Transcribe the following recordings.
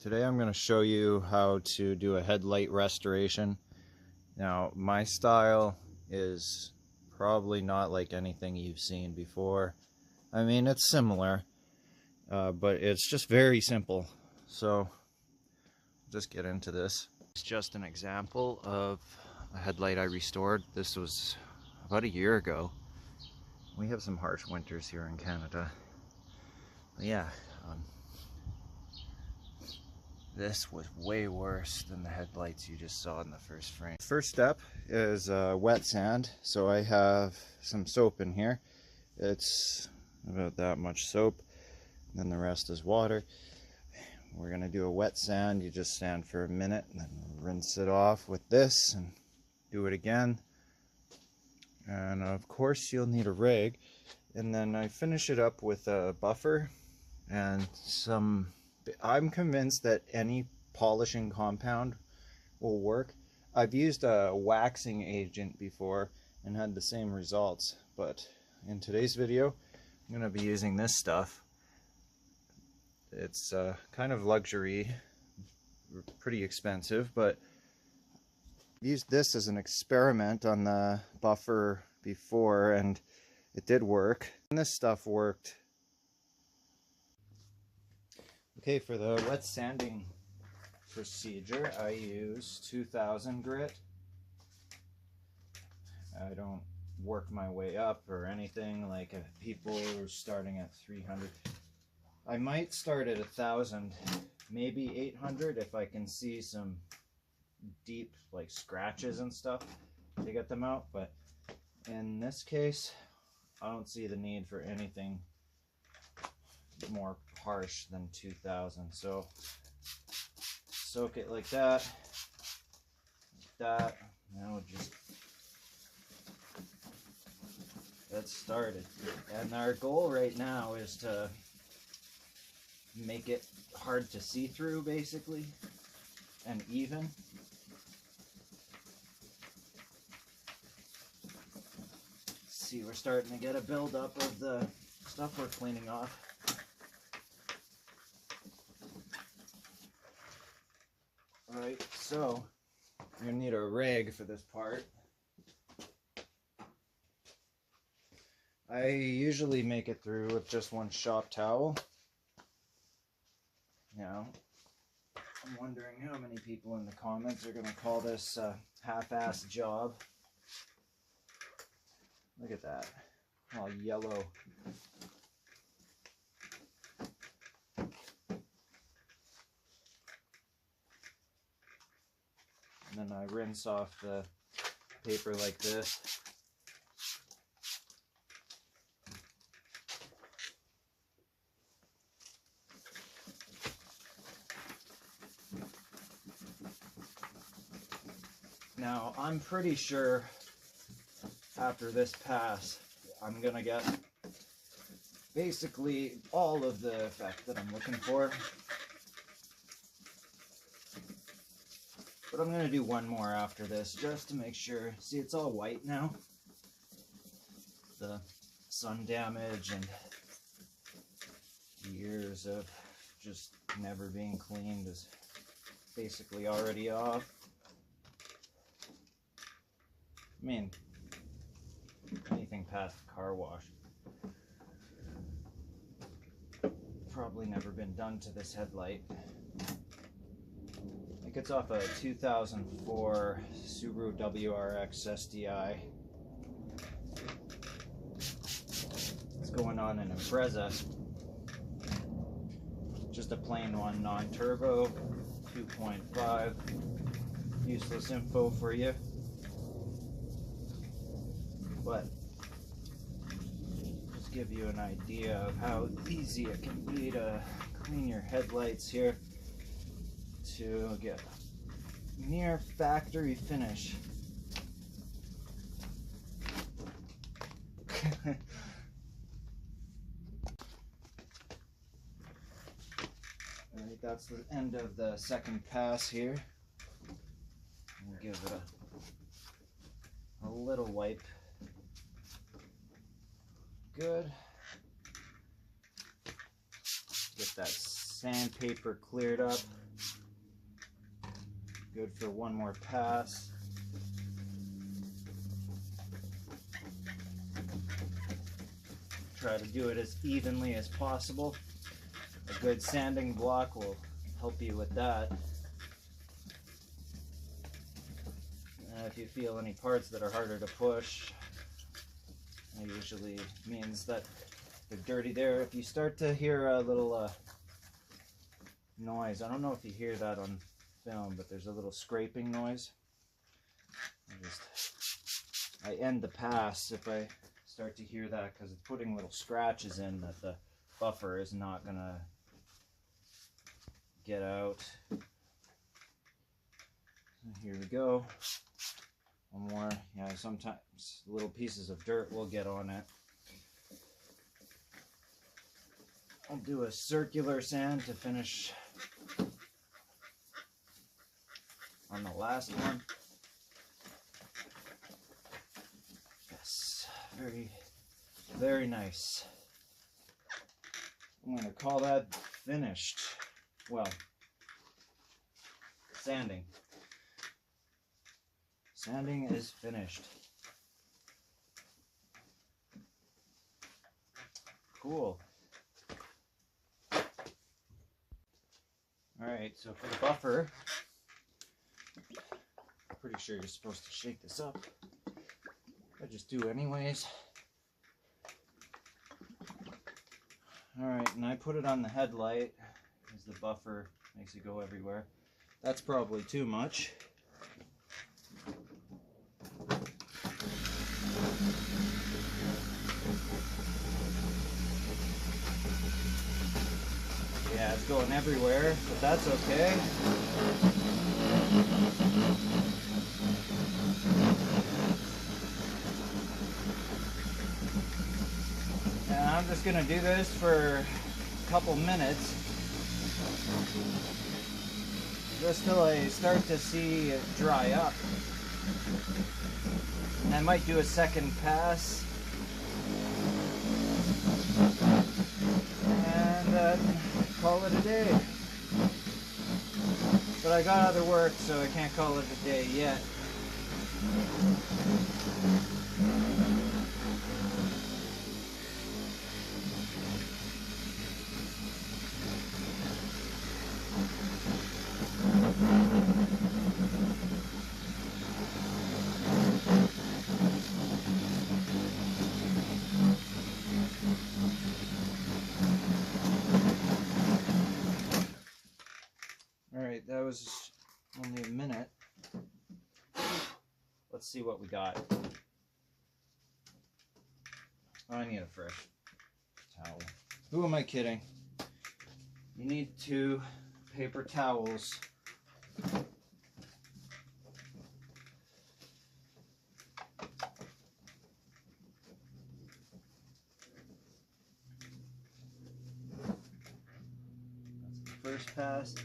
Today I'm going to show you how to do a headlight restoration. Now, my style is probably not like anything you've seen before. I mean, it's similar, but it's just very simple. So, just get into this. It's just an example of a headlight I restored. This was about a year ago. We have some harsh winters here in Canada. But yeah, this was way worse than the headlights you just saw in the first frame. First step is wet sand. So I have some soap in here. It's about that much soap. And then the rest is water. We're going to do a wet sand. You just sand for a minute and then rinse it off with this and do it again. And of course you'll need a rag. And then I finish it up with a buffer and some... I'm convinced that any polishing compound will work. I've used a waxing agent before and had the same results, but in today's video I'm going to be using this stuff. It's kind of luxury, pretty expensive, but I used this as an experiment on the buffer before and it did work. And this stuff worked. Okay, for the wet sanding procedure, I use 2000 grit. I don't work my way up or anything like people are starting at 300. I might start at 1000, maybe 800 if I can see some deep like scratches and stuff to get them out, but in this case, I don't see the need for anything more harsh than 2000. So soak it like that, Now just get started. And our goal right now is to make it hard to see through, basically, and even. See, we're starting to get a buildup of the stuff we're cleaning off. Alright, so you're gonna need a rag for this part. I usually make it through with just one shop towel. Now, I'm wondering how many people in the comments are gonna call this a half-assed job. Look at that, all yellow. And then I rinse off the paper like this. Now, I'm pretty sure after this pass, I'm gonna get basically all of the effect that I'm looking for. But I'm going to do one more after this just to make sure. See, it's all white now. The sun damage and years of just never being cleaned is basically already off. I mean, anything past the car wash. Probably never been done to this headlight. It's off a 2004 Subaru WRX SDI. It's going on an Impreza. Just a plain one, non-turbo, 2.5. Useless info for you. But just give you an idea of how easy it can be to clean your headlights here to get near factory finish. Alright, that's the end of the second pass here. We'll give it a little wipe. Good. Get that Sandpaper cleared up. Good for one more pass. Try to do it as evenly as possible. A good sanding block will help you with that. If you feel any parts that are harder to push, it usually means that they're dirty there. If you start to hear a little noise, I don't know if you hear that on film, but there's a little scraping noise. I end the pass if I start to hear that, because it's putting little scratches in that the buffer is not gonna get out. Here we go. One more. Yeah, sometimes little pieces of dirt will get on it. I'll do a circular sand to finish on the last one. Yes, very, very nice. I'm going to call that finished. Well, sanding. Sanding is finished. Cool. Alright, so for the buffer, I'm pretty sure you're supposed to shake this up. I just do anyways. Alright, and I put it on the headlight as the buffer makes it go everywhere. That's probably too much. Yeah, it's going everywhere, but that's okay. And I'm just going to do this for a couple minutes, just till I start to see it dry up. And I might do a second pass. And then call it a day. But I got other work, so I can't call it a day yet. Alright, that was only a minute. Let's see what we got. Oh, I need a fresh towel. Who am I kidding? You need 2 paper towels. That's the first pass.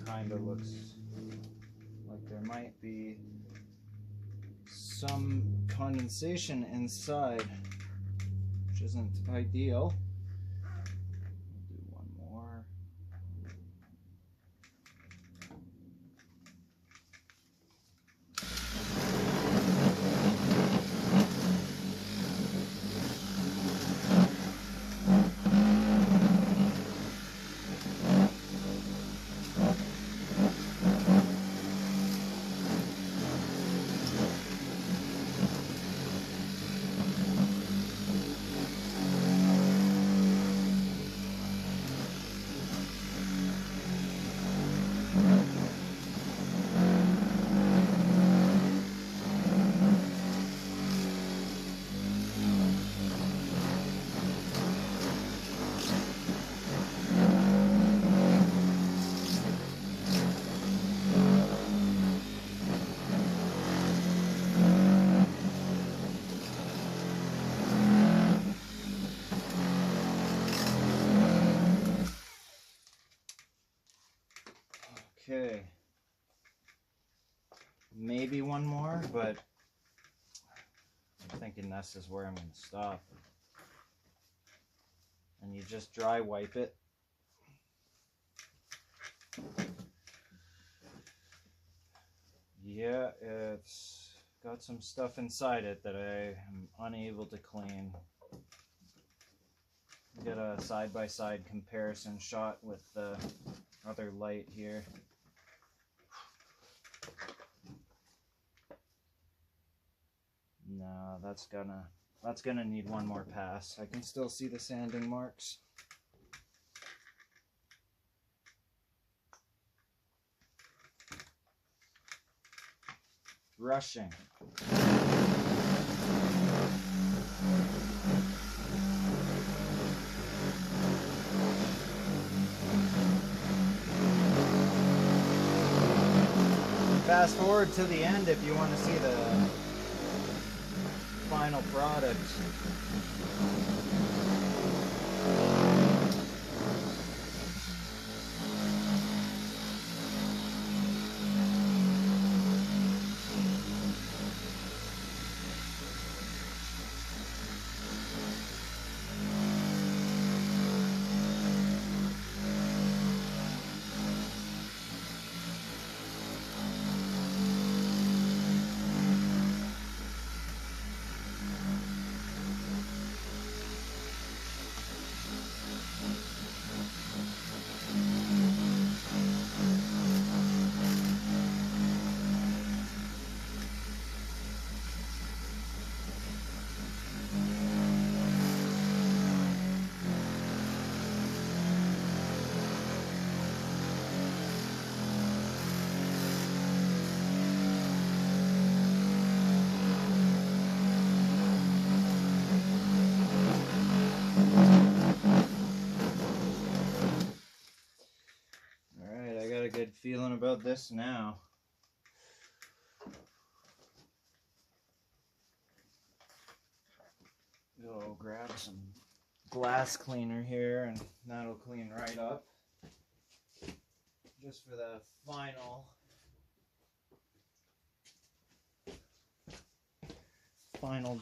Kind of looks like there might be some condensation inside, which isn't ideal. We'll do one more. Okay, maybe one more, but I'm thinking this is where I'm going to stop. you just dry wipe it. Yeah, it's got some stuff inside it that I am unable to clean. Get a side-by-side comparison shot with the other light here. No, that's gonna need one more pass. I can still see the sanding marks. Rushing. Fast forward to the end if you want to see the final product. Good feeling about this now. Go grab some glass cleaner here and that'll clean right up. Just for the final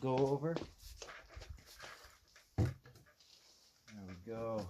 go over. There we go.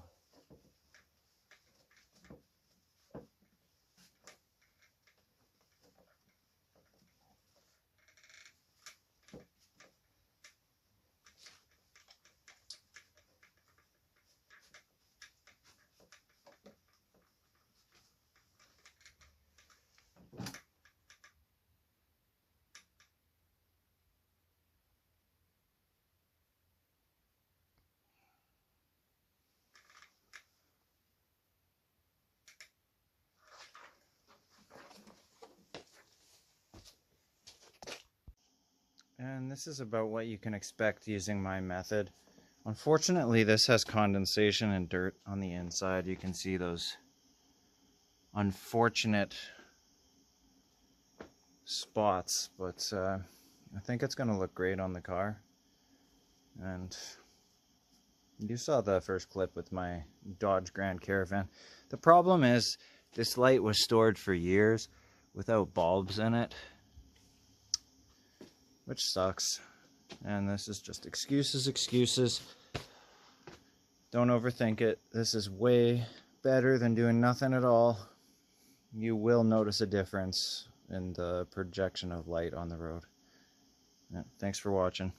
And this is about what you can expect using my method. Unfortunately, this has condensation and dirt on the inside. You can see those unfortunate spots, but I think it's going to look great on the car. And you saw the first clip with my Dodge Grand Caravan. The problem is this light was stored for years without bulbs in it, which sucks. And this is just excuses. Don't overthink it. This is way better than doing nothing at all. You will notice a difference in the projection of light on the road. Yeah, thanks for watching.